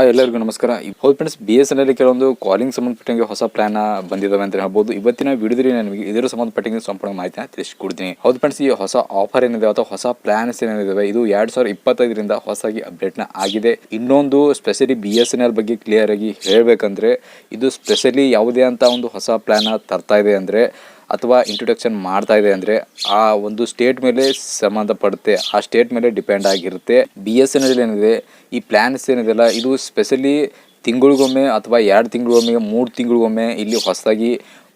ಎಲ್ಲರಿಗೂ ನಮಸ್ಕಾರ. ಹೌದು ಫ್ರೆಂಡ್ಸ್, BSNL ಕೆಲವೊಂದು ಕಾಲಿಂಗ್ ಸಂಬಂಧಪಟ್ಟಂಗೆ ಹೊಸ ಪ್ಲಾನ್ ಬಂದಿದ್ದಾವೆ ಅಂತ ಹೇಳ್ಬೋದು. ಇವತ್ತಿನ ವಿಡಿಯೋದಲ್ಲಿ ನಾನು ನಿಮಗೆ ಇದರ ಸಂಬಂಧಪಟ್ಟಂಗೆ ಸಂಪೂರ್ಣ ಮಾಹಿತಿನ ತಿಳಿಸಿಕೊಡ್ತೀನಿ. ಹೌದು ಫ್ರೆಂಡ್ಸ್, ಈ ಹೊಸ ಆಫರ್ ಏನಿದೆ ಅಥವಾ ಹೊಸ ಪ್ಲಾನ್ಸ್ ಏನಿದಾವೆ ಇದು 2025ರಿಂದ ಹೊಸದಾಗಿ ಅಪ್ಡೇಟ್ನ ಆಗಿದೆ. ಇನ್ನೊಂದು ಸ್ಪೆಷಲಿ BSNL ಬಗ್ಗೆ ಕ್ಲಿಯರ್ ಆಗಿ ಹೇಳಬೇಕಂದ್ರೆ, ಇದು ಸ್ಪೆಷಲಿ ಯಾವುದೇ ಅಂತ ಒಂದು ಹೊಸ ಪ್ಲಾನ್ ತರ್ತಾ ಇದೆ ಅಂದರೆ ಅಥವಾ ಇಂಟ್ರೊಡಕ್ಷನ್ ಮಾಡ್ತಾ ಇದೆ ಅಂದರೆ ಆ ಒಂದು ಸ್ಟೇಟ್ ಮೇಲೆ ಸಂಬಂಧಪಡುತ್ತೆ, ಆ ಸ್ಟೇಟ್ ಮೇಲೆ ಡಿಪೆಂಡ್ ಆಗಿರುತ್ತೆ. BSNL ಏನಿದೆ ಈ ಪ್ಲ್ಯಾನ್ಸ್ ಏನಿದೆಲ್ಲ ಇದು ಸ್ಪೆಷಲಿ ತಿಂಗಳಿಗೊಮ್ಮೆ ಅಥವಾ 2 ತಿಂಗಳಿಗೊಮ್ಮೆ 3 ತಿಂಗಳಿಗೊಮ್ಮೆ ಇಲ್ಲಿ ಹೊಸದಾಗಿ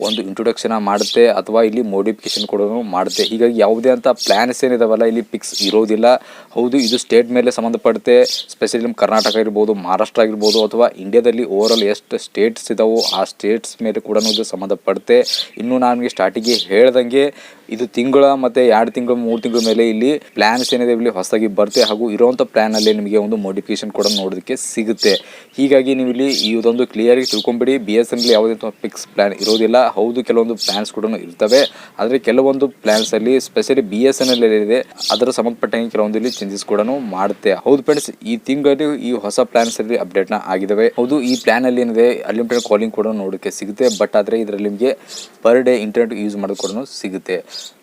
ಒಂದು ಇಂಟ್ರೊಡಕ್ಷನ್ ಮಾಡುತ್ತೆ ಅಥವಾ ಇಲ್ಲಿ ಮೋಡಿಫಿಕೇಶನ್ ಕೂಡ ಮಾಡುತ್ತೆ. ಹೀಗಾಗಿ ಯಾವುದೇ ಅಂತ ಪ್ಲ್ಯಾನ್ಸ್ ಏನಿದಾವಲ್ಲ ಇಲ್ಲಿ ಫಿಕ್ಸ್ ಇರೋದಿಲ್ಲ. ಹೌದು, ಇದು ಸ್ಟೇಟ್ ಮೇಲೆ ಸಂಬಂಧಪಡುತ್ತೆ. ಸ್ಪೆಷಲಿ ನಮ್ಮ ಕರ್ನಾಟಕ ಇರ್ಬೋದು, ಮಹಾರಾಷ್ಟ್ರ ಆಗಿರ್ಬೋದು ಅಥವಾ ಇಂಡಿಯಾದಲ್ಲಿ ಓವರಾಲ್ ಎಷ್ಟು ಸ್ಟೇಟ್ಸ್ ಇದಾವೋ ಆ ಸ್ಟೇಟ್ಸ್ ಮೇಲೆ ಕೂಡ ಇದು ಸಂಬಂಧಪಡುತ್ತೆ. ಇನ್ನು ನಾನು ಸ್ಟಾರ್ಟಿಂಗಿಗೆ ಹೇಳ್ದಂಗೆ ಇದು ತಿಂಗಳ ಮತ್ತು 2 ತಿಂಗಳು 3 ತಿಂಗಳ ಮೇಲೆ ಇಲ್ಲಿ ಪ್ಲ್ಯಾನ್ಸ್ ಏನಿದೆ ಇಲ್ಲಿ ಹೊಸದಾಗಿ ಬರುತ್ತೆ ಹಾಗೂ ಇರೋವಂಥ ಪ್ಲ್ಯಾನಲ್ಲಿ ನಿಮಗೆ ಒಂದು ಮೋಡಿಫಿಕೇಶನ್ ಕೂಡ ನೋಡೋದಕ್ಕೆ ಸಿಗುತ್ತೆ. ಹೀಗಾಗಿ ನೀವು ಇಲ್ಲಿ ಇದೊಂದು ಕ್ಲಿಯರಾಗಿ ತಿಳ್ಕೊಂಬಿಡಿ, BSNL ಯಾವುದೇ ಫಿಕ್ಸ್ ಪ್ಲ್ಯಾನ್ ಇರೋದಿಲ್ಲ. ಹೌದು, ಕೆಲವೊಂದು ಪ್ಲ್ಯಾನ್ಸ್ ಕೂಡ ಇರ್ತವೆ, ಆದರೆ ಕೆಲವೊಂದು ಪ್ಲ್ಯಾನ್ಸಲ್ಲಿ ಸ್ಪೆಷಲಿ BSNL ಏನಿದೆ ಅದರ ಸಂಬಂಧಪಟ್ಟಂಗೆ ಕೆಲವೊಂದು ಇಲ್ಲಿ ಚೇಂಜಸ್ ಕೂಡ ಮಾಡುತ್ತೆ. ಹೌದು ಫ್ರೆಂಡ್ಸ್, ಈ ತಿಂಗಳಲ್ಲಿ ಈ ಹೊಸ ಪ್ಲ್ಯಾನ್ಸ್ ಅಲ್ಲಿ ಅಪ್ಡೇಟ್ನ ಆಗಿದ್ದಾವೆ. ಹೌದು, ಈ ಪ್ಲ್ಯಾನಲ್ಲಿ ಏನಿದೆ ಅನ್ಲಿಮಿಟೆಡ್ ಕಾಲಿಂಗ್ ಕೂಡ ನೋಡೋಕ್ಕೆ ಸಿಗುತ್ತೆ. ಬಟ್ ಆದರೆ ಇದರಲ್ಲಿ ನಿಮಗೆ ಪರ್ ಡೇ ಇಂಟರ್ನೆಟ್ ಯೂಸ್ ಮಾಡೋದು ಕೂಡ ಸಿಗುತ್ತೆ.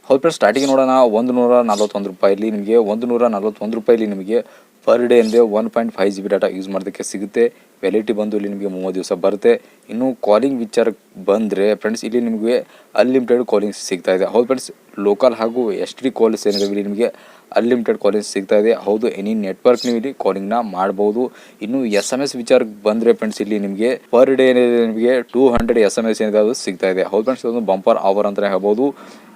ಹೌದು ಫ್ರೆಂಡ್ಸ್, ಸ್ಟಾರ್ಟಿಂಗ್ ನೋಡೋಣ. 141 ರೂಪಾಯಲ್ಲಿ ನಿಮಗೆ 141 ರೂಪಾಯಲ್ಲಿ ನಿಮಗೆ ಪರ್ ಡೇ ಅಂದರೆ 1.5 GB ಡಾಟಾ ಯೂಸ್ ಮಾಡೋದಕ್ಕೆ ಸಿಗುತ್ತೆ. ವ್ಯಾಲಿಡಿಟಿ ಬಂದು ಇಲ್ಲಿ ನಿಮಗೆ 30 ದಿವಸ ಬರುತ್ತೆ. ಇನ್ನು ಕಾಲಿಂಗ್ ವಿಚಾರಕ್ಕೆ ಬಂದರೆ ಫ್ರೆಂಡ್ಸ್, ಇಲ್ಲಿ ನಿಮಗೆ ಅನ್ಲಿಮಿಟೆಡ್ ಕಾಲಿಂಗ್ಸ್ ಸಿಗ್ತಾ ಇದೆ. ಹೌದು ಫ್ರೆಂಡ್ಸ್, ಲೋಕಲ್ ಹಾಗೂ STD ಕಾಲ್ಸ್ ಏನಿದೆ ಇಲ್ಲಿ ನಿಮಗೆ ಅನ್ಲಿಮಿಟೆಡ್ ಕಾಲಿಂಗ್ಸ್ ಸಿಗ್ತಾ ಇದೆ. ಹೌದು, ಎನಿ ನೆಟ್ವರ್ಕ್ ನೀವು ಇಲ್ಲಿ ಕಾಲಿಂಗ್ನ ಮಾಡ್ಬೋದು. ಇನ್ನು SMS ವಿಚಾರಕ್ಕೆ ಬಂದರೆ ಫ್ರೆಂಡ್ಸ್, ಇಲ್ಲಿ ನಿಮಗೆ ಪರ್ ಡೇ ಏನಿದೆ ನಿಮಗೆ 200 SMS ಏನಿದೆ ಅದು ಸಿಗ್ತಾ ಇದೆ. ಹೌದು ಫ್ರೆಂಡ್ಸ್, ಇದೊಂದು ಬಂಪರ್ ಆಫರ್ ಅಂತಲೇ ಹೇಳ್ಬೋದು.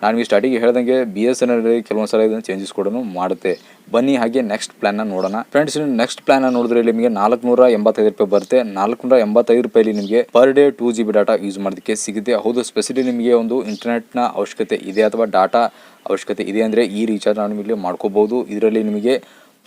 ನಾನು ಈ ಸ್ಟಾರ್ಟಿಂಗ್ ಹೇಳ್ದಂಗೆ BSNL ಕೆಲವೊಂದು ಸಲ ಇದನ್ನು ಚೇಂಜಸ್ ಕೂಡ ಮಾಡುತ್ತೆ. ಬನ್ನಿ ಹಾಗೆ ನೆಕ್ಸ್ಟ್ ಪ್ಲಾನ್ನ ನೋಡೋಣ. ಫ್ರೆಂಡ್ಸ್, ನಿಮ್ಗೆ ಪ್ಲಾನ್ ನೋಡಿದ್ರೆ ನಿಮಗೆ 485 ರೂಪಾಯಿ ಬರುತ್ತೆ. 485 ರೂಪಾಯಿಲಿ ನಿಮಗೆ per day 2 GB data use ಮಾಡೋದಕ್ಕೆ ಸಿಗುತ್ತೆ. ಹೌದು, ಸ್ಪೆಷಲಿ ನಿಮಗೆ ಒಂದು ಇಂಟರ್ನೆಟ್ನ ಅವಶ್ಯಕತೆ ಇದೆ ಅಥವಾ ಡಾಟಾ ಅವಶ್ಯಕತೆ ಇದೆ ಅಂದರೆ ಈ ರೀಚಾರ್ಜ್ ನಾನು ಇಲ್ಲಿ ಮಾಡ್ಕೋಬಹುದು. ಇದರಲ್ಲಿ ನಿಮಗೆ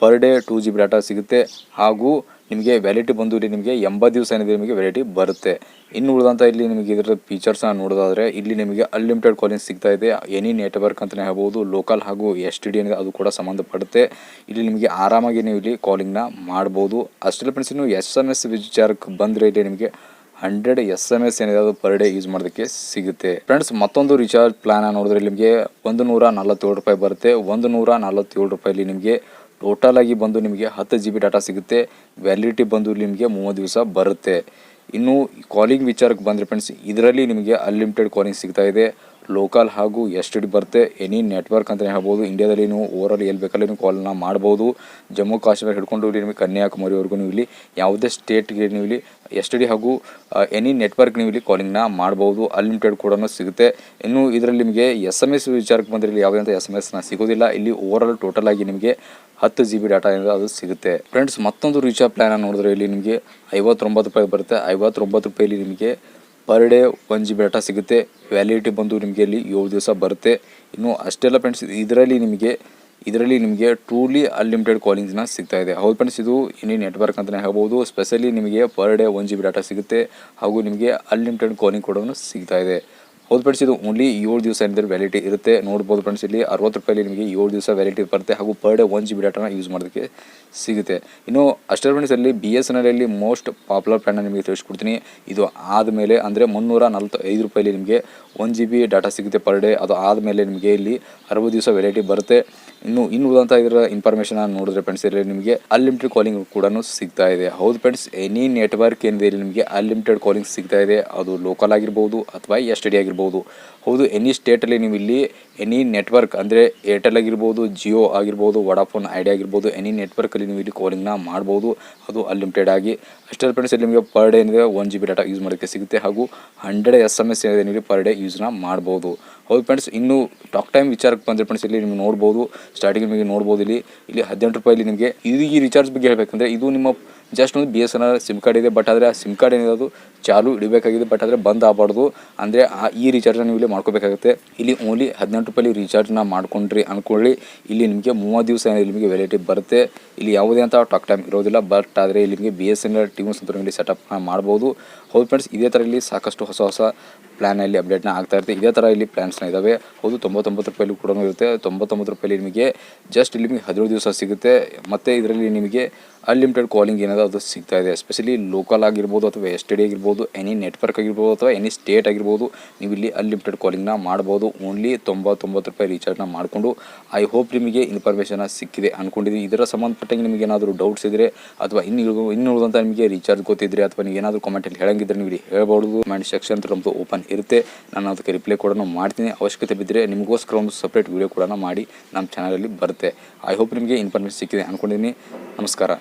ಪರ್ ಡೇ 2 GB ಡಾಟಾ ಸಿಗುತ್ತೆ ಹಾಗೂ ನಿಮಗೆ ವ್ಯಾಲಿಡಿಟಿ ಬಂದು ಇಲ್ಲಿ ನಿಮಗೆ 80 ದಿವಸ ಏನಿದೆ ನಿಮಗೆ ವ್ಯಾಲಿಡಿಟಿ ಬರುತ್ತೆ. ಇನ್ನು ಉಳಿದಂಥ ಇಲ್ಲಿ ನಿಮಗೆ ಇದರ ಫೀಚರ್ಸ್ನ ನೋಡೋದಾದರೆ ಇಲ್ಲಿ ನಿಮಗೆ ಅನ್ಲಿಮಿಟೆಡ್ ಕಾಲಿಂಗ್ ಸಿಗ್ತಾ ಇದೆ. ಎನಿ ನೆಟ್ವರ್ಕ್ ಅಂತಲೇ ಹೇಳ್ಬೋದು. ಲೋಕಲ್ ಹಾಗೂ STD ಏನಿದೆ ಅದು ಕೂಡ ಸಂಬಂಧಪಡುತ್ತೆ. ಇಲ್ಲಿ ನಿಮಗೆ ಆರಾಮಾಗಿ ನೀವು ಇಲ್ಲಿ ಕಾಲಿಂಗ್ನ ಮಾಡ್ಬೋದು. ಅಷ್ಟೇ ಫ್ರೆಂಡ್ಸ್, ಇನ್ನು SMS ವಿಚಾರಕ್ಕೆ ಬಂದರೆ ಇಲ್ಲಿ ನಿಮಗೆ 100 SMS ಏನಿದೆ ಅದು ಪರ್ ಡೇ ಯೂಸ್ ಮಾಡೋದಕ್ಕೆ ಸಿಗುತ್ತೆ. ಫ್ರೆಂಡ್ಸ್, ಮತ್ತೊಂದು ರೀಚಾರ್ಜ್ ಪ್ಲಾನ್ ನೋಡಿದ್ರೆ ನಿಮಗೆ 147 ರೂಪಾಯಿ ಬರುತ್ತೆ. 147 ರೂಪಾಯಿಲಿ ನಿಮಗೆ ಟೋಟಲ್ ಆಗಿ ಬಂದು ನಿಮಗೆ 10 GB ಡಾಟಾ ಸಿಗುತ್ತೆ. ವ್ಯಾಲಿಡಿಟಿ ಬಂದು ನಿಮಗೆ 30 ದಿವಸ ಬರುತ್ತೆ. ಇನ್ನು ಕಾಲಿಂಗ್ ವಿಚಾರಕ್ಕೆ ಬಂದರೆ ಫ್ರೆಂಡ್ಸ್, ಇದರಲ್ಲಿ ನಿಮಗೆ ಅನ್ಲಿಮಿಟೆಡ್ ಕಾಲಿಂಗ್ ಸಿಗ್ತಾ ಇದೆ. ಲೋಕಲ್ ಹಾಗೂ STD ಬರುತ್ತೆ. ಎನಿ ನೆಟ್ವರ್ಕ್ ಅಂತಲೇ ಹೇಳ್ಬೋದು. ಇಂಡಿಯಾದಲ್ಲಿ ನೀವು ಓವರಾಲ್ ಎಲ್ಲಿ ಬೇಕಲ್ಲಿ ನೀವು ಕಾಲ್ನ ಮಾಡ್ಬೋದು. ಜಮ್ಮು ಕಾಶ್ಮೀರ ಹಿಡ್ಕೊಂಡು ಇಲ್ಲಿ ನಿಮಗೆ ಕನ್ಯಾಕುಮಾರಿವರೆಗೂ ನೀವು ಇಲ್ಲಿ ಯಾವುದೇ ಸ್ಟೇಟ್ಗೆ ನೀವು ಇಲ್ಲಿ STD ಹಾಗೂ ಎನಿ ನೆಟ್ವರ್ಕ್ ನೀವು ಇಲ್ಲಿ ಕಾಲಿಂಗ್ನ ಮಾಡ್ಬೋದು. ಅನ್ಲಿಮಿಟೆಡ್ ಕೂಡ ಸಿಗುತ್ತೆ. ಇನ್ನು ಇದರಲ್ಲಿ ನಿಮಗೆ SMS ವಿಚಾರಕ್ಕೆ ಬಂದರೆ ಇಲ್ಲಿ ಯಾವುದೇ ಅಂತ SMS ಸಿಗೋದಿಲ್ಲ. ಇಲ್ಲಿ ಓವರಾಲ್ ಟೋಟಲ್ ಆಗಿ ನಿಮಗೆ 10 GB ಡಾಟಾ ಏನಿದೆ ಅದು ಸಿಗುತ್ತೆ. ಫ್ರೆಂಡ್ಸ್, ಮತ್ತೊಂದು ರೀಚಾರ್ಜ್ ಪ್ಲಾನ್ ನೋಡಿದ್ರೆ ಇಲ್ಲಿ ನಿಮಗೆ 59 ರೂಪಾಯಿ ಬರುತ್ತೆ. 59 ರೂಪಾಯಿಲಿ ನಿಮಗೆ ಪರ್ ಡೇ 1 GB ಡಾಟಾ ಸಿಗುತ್ತೆ. ವ್ಯಾಲಿಡಿಟಿ ಬಂದು ನಿಮಗೆ ಇಲ್ಲಿ 7 ದಿವಸ ಬರುತ್ತೆ. ಇನ್ನು ಅಷ್ಟೆಲ್ಲ ಫ್ರೆಂಡ್ಸ್, ಇದರಲ್ಲಿ ನಿಮಗೆ ಟ್ರೂಲಿ ಅನ್ಲಿಮಿಟೆಡ್ ಕಾಲಿಂಗ್ಸ್ನ ಸಿಗ್ತಾ ಇದೆ. ಹೌದು ಫ್ರೆಂಡ್ಸ್, ಇದು ಎನಿ ನೆಟ್ವರ್ಕ್ ಅಂತಲೇ ಹೇಳ್ಬೋದು. ಸ್ಪೆಷಲಿ ನಿಮಗೆ ಪರ್ ಡೇ 1 GB ಡಾಟಾ ಸಿಗುತ್ತೆ ಹಾಗೂ ನಿಮಗೆ ಅನ್ಲಿಮಿಟೆಡ್ ಕಾಲಿಂಗ್ ಕೂಡ ಸಿಗ್ತಾ ಇದೆ. ಹೌದು ಫ್ರೆಂಡ್ಸ್, ಇದು ಓನ್ಲಿ 7 ದಿವಸ ಏನಿದ್ರೆ ವ್ಯಾಲಿಡಿಟಿ ಇರುತ್ತೆ. ನೋಡ್ಬೋದು ಫ್ರೆಂಡ್ಸ್, ಇಲ್ಲಿ 60 ರೂಪಾಯಿಲಿ ನಿಮಗೆ 7 ದಿವಸ ವ್ಯಾಲಿಡಿಟಿ ಬರುತ್ತೆ ಹಾಗೂ ಪರ್ ಡೇ 1 GB ಡಾಟಾನ ಯೂಸ್ ಮಾಡೋದಕ್ಕೆ ಸಿಗುತ್ತೆ. ಇನ್ನು ಅಷ್ಟೇ ಫ್ರೆಂಡ್ಸ್, ಅಲ್ಲಿ BSNL ಮೋಸ್ಟ್ ಪಾಪ್ಯುಲರ್ ಪ್ಲಾನ್ನ ನಿಮಗೆ ತಿಳಿಸ್ಕೊಡ್ತೀನಿ. ಇದು ಆದಮೇಲೆ ಅಂದರೆ 345 ರೂಪಾಯಿಲಿ ನಿಮಗೆ 1 GB ಡಾಟಾ ಸಿಗುತ್ತೆ ಪರ್ ಡೇ. ಅದು ಆದಮೇಲೆ ನಿಮಗೆ ಇಲ್ಲಿ 60 ದಿವಸ ವ್ಯಾಲಿಡಿಟಿ ಬರುತ್ತೆ. ಇನ್ನು ಉಳಿದಂಥ ಇದರ ಇನ್ಫಾರ್ಮೇಷನ್ ನೋಡಿದ್ರೆ ಫ್ರೆಂಡ್ಸ್, ಇಲ್ಲಿ ನಿಮಗೆ ಅನ್ಲಿಮಿಟೆಡ್ ಕಾಲಿಂಗ್ ಕೂಡ ಸಿಗ್ತಾ ಇದೆ. ಹೌದು ಫ್ರೆಂಡ್ಸ್, ಎನಿ ನೆಟ್ವರ್ಕ್ ಏನಿದೆ ಇಲ್ಲಿ ನಿಮಗೆ ಅನ್ಲಿಮಿಟೆಡ್ ಕಾಲಿಂಗ್ ಸಿಗ್ತಾ ಇದೆ. ಅದು ಲೋಕಲ್ ಆಗಿರ್ಬೋದು ಅಥವಾ STD ಆಗಿರ್ಬೋದು. ಹೌದು, ಎನಿ ಸ್ಟೇಟಲ್ಲಿ ನೀವು ಇಲ್ಲಿ ಎನಿ ನೆಟ್ವರ್ಕ್ ಅಂದರೆ ಏರ್ಟೆಲ್ ಆಗಿರ್ಬೋದು, ಜಿಯೋ ಆಗಿರ್ಬೋದು, ವಡಾಫೋನ್ ಐಡಿಯಾ ಆಗಿರ್ಬೋದು, ಎನಿ ನೆಟ್ವರ್ಕಲ್ಲಿ ನೀವು ಇಲ್ಲಿ ಕಾಲಿಂಗ್ನ ಮಾಡ್ಬೋದು. ಅದು ಅನ್ಲಿಮಿಟೆಡ್ ಆಗಿ. ಅಷ್ಟೇ ಫ್ರೆಂಡ್ಸ್, ಇಲ್ಲಿ ನಿಮಗೆ ಪರ್ ಡೇ ಏನಿದೆ 1 GB ಡಾಟಾ ಯೂಸ್ ಮಾಡೋಕ್ಕೆ ಸಿಗುತ್ತೆ ಹಾಗೂ 100 SMS ಏನಿದೆ ನೀವು ಪರ್ ಡೇ ಯೂಸ್ನ ಮಾಡ್ಬೋದು. ಹೌದು ಫ್ರೆಂಡ್ಸ್, ಇನ್ನು ಟಾಕ್ ಟೈಮ್ ವಿಚಾರಕ್ಕೆ ಬಂದರೆ ಫ್ರೆಂಡ್ಸ್, ಇಲ್ಲಿ ನೀವು ನೋಡ್ಬೋದು. ಸ್ಟಾರ್ಟಿಂಗ್ ನಿಮಗೆ ನೋಡ್ಬೋದು ಇಲ್ಲಿ 18 ರೂಪಾಯಿಲಿ ನಿಮಗೆ ಈ ರೀಚಾರ್ಜ್ ಬಗ್ಗೆ ಹೇಳಬೇಕಂದ್ರೆ ಇದು ನಿಮ್ಮ ಜಸ್ಟ್ ಒಂದು BSNL ಸಿಮ್ ಕಾರ್ಡ್ ಇದೆ. ಬಟ್ ಆದರೆ ಆ ಸಿಮ್ ಕಾರ್ಡ್ ಏನಿದೆ ಅದು ಚಾಲು ಇಡಬೇಕಾಗಿದೆ. ಬಟ್ ಆದರೆ ಬಂದ್ ಆಗಬಾರ್ದು. ಅಂದರೆ ಈ ರೀಚಾರ್ಜ್ನ ನೀವು ಇಲ್ಲಿ ಮಾಡ್ಕೋಬೇಕಾಗುತ್ತೆ. ಇಲ್ಲಿ ಓನ್ಲಿ 18 ರೂಪಾಯಿ ರೀಚಾರ್ಜ್ನ ಮಾಡ್ಕೊಂಡ್ರಿ ಅಂದ್ಕೊಳ್ಳಿ. ಇಲ್ಲಿ ನಿಮಗೆ 30 ದಿವಸ ನಿಮಗೆ ವ್ಯಾಲಿಡಿಟಿ ಬರುತ್ತೆ. ಇಲ್ಲಿ ಯಾವುದೇ ಅಂತ ಟಾಕ್ ಟೈಮ್ ಇರೋದಿಲ್ಲ. ಬಟ್ ಆದರೆ ಇಲ್ಲಿ ನಿಮಗೆ BSNL ಟೀಮ್ಸ್ ಅಂತ ಇಲ್ಲಿ ಸೆಟಪ್ ಮಾಡ್ಬೋದು. ಹೌದು ಫ್ರೆಂಡ್ಸ್, ಇದೇ ಥರ ಇಲ್ಲಿ ಸಾಕಷ್ಟು ಹೊಸ ಪ್ಲ್ಯಾನಲ್ಲಿ ಅಪ್ಡೇಟ್ನ ಆಗ್ತಾ ಇರುತ್ತೆ. ಇದೇ ಥರ ಇಲ್ಲಿ ಪ್ಲ್ಯಾನ್ಸ್ನ ಇದ್ದಾವೆ. ಹೌದು, 99 ರೂಪಾಯಿಲಿ ಕೂಡ ಇರುತ್ತೆ. 99 ರೂಪಾಯಿಲಿ ನಿಮಗೆ ಜಸ್ಟ್ ಇಲ್ಲಿ ನಿಮಗೆ 17 ದಿವಸ ಸಿಗುತ್ತೆ. ಮತ್ತು ಇದರಲ್ಲಿ ನಿಮಗೆ ಅನ್ಲಿಮಿಟೆಡ್ ಕಾಲಿಂಗ್ ಏನಾದರೂ ಅದು ಸಿಗ್ತಾ ಇದೆ. ಎಸ್ಪೆಷಲಿ ಲೋಕಲ್ ಆಗಿರ್ಬೋದು ಅಥವಾ ಎಸ್ ಟಿ ಡಿ ಆಗಿರ್ಬೋದು, ಎನಿ ನೆಟ್ವರ್ಕ್ ಆಗಿರ್ಬೋದು ಅಥವಾ ಎನಿ ಸ್ಟೇಟ್ ಆಗಿರ್ಬೋದು, ನೀವು ಇಲ್ಲಿ ಅನ್ಲಿಮಿಟೆಡ್ ಕಾಲಿಂಗ್ನ ಮಾಡ್ಬೋದು. ಓನ್ಲಿ 99 ರೂಪಾಯಿ ರೀಚಾರ್ಜ್ನ ಮಾಡಿಕೊಂಡು. ಐ ಹೋಪ್ ನಿಮಗೆ ಇನ್ಫಾರ್ಮೇಷನ್ ಸಿಕ್ಕಿದೆ ಅಂದ್ಕೊಂಡಿದ್ದೀನಿ. ಇದರ ಸಂಬಂಧಪಟ್ಟಂಗೆ ನಿಮಗೆ ಏನಾದರೂ ಡೌಟ್ಸ್ ಇದ್ದರೆ ಅಥವಾ ಇನ್ನುಳಿದಂಥ ನಿಮಗೆ ರೀಚಾರ್ಜ್ ಗೊತ್ತಿದ್ದರೆ ಅಥವಾ ನೀವು ಏನಾದರೂ ಕಮೆಂಟಲ್ಲಿ ಹೇಳಂಗಿದ್ರೆ ನೀವು ಇಲ್ಲಿ ಹೇಳ್ಬೋದು. ಕಮೆಂಟ್ ಸೆಕ್ಷನ್ ನಮ್ಮದು ಓಪನ್ ಇರುತ್ತೆ. ನಾನು ಅದಕ್ಕೆ ರಿಪ್ಲೈ ಕೂಡ ಮಾಡ್ತೀನಿ. ಅವಶ್ಯಕತೆ ಬಿದ್ದರೆ ನಿಮಗೋಸ್ಕರ ಒಂದು ಸಪ್ರೇಟ್ ವೀಡಿಯೋ ಕೂಡ ಮಾಡಿ ನಮ್ಮ ಚಾನಲಲ್ಲಿ ಬರುತ್ತೆ. ಐ ಹೋಪ್ ನಿಮಗೆ ಇನ್ಫಾರ್ಮೇಷನ್ ಸಿಕ್ಕಿದೆ ಅಂದ್ಕೊಂಡಿದ್ದೀನಿ. ನಮಸ್ಕಾರ.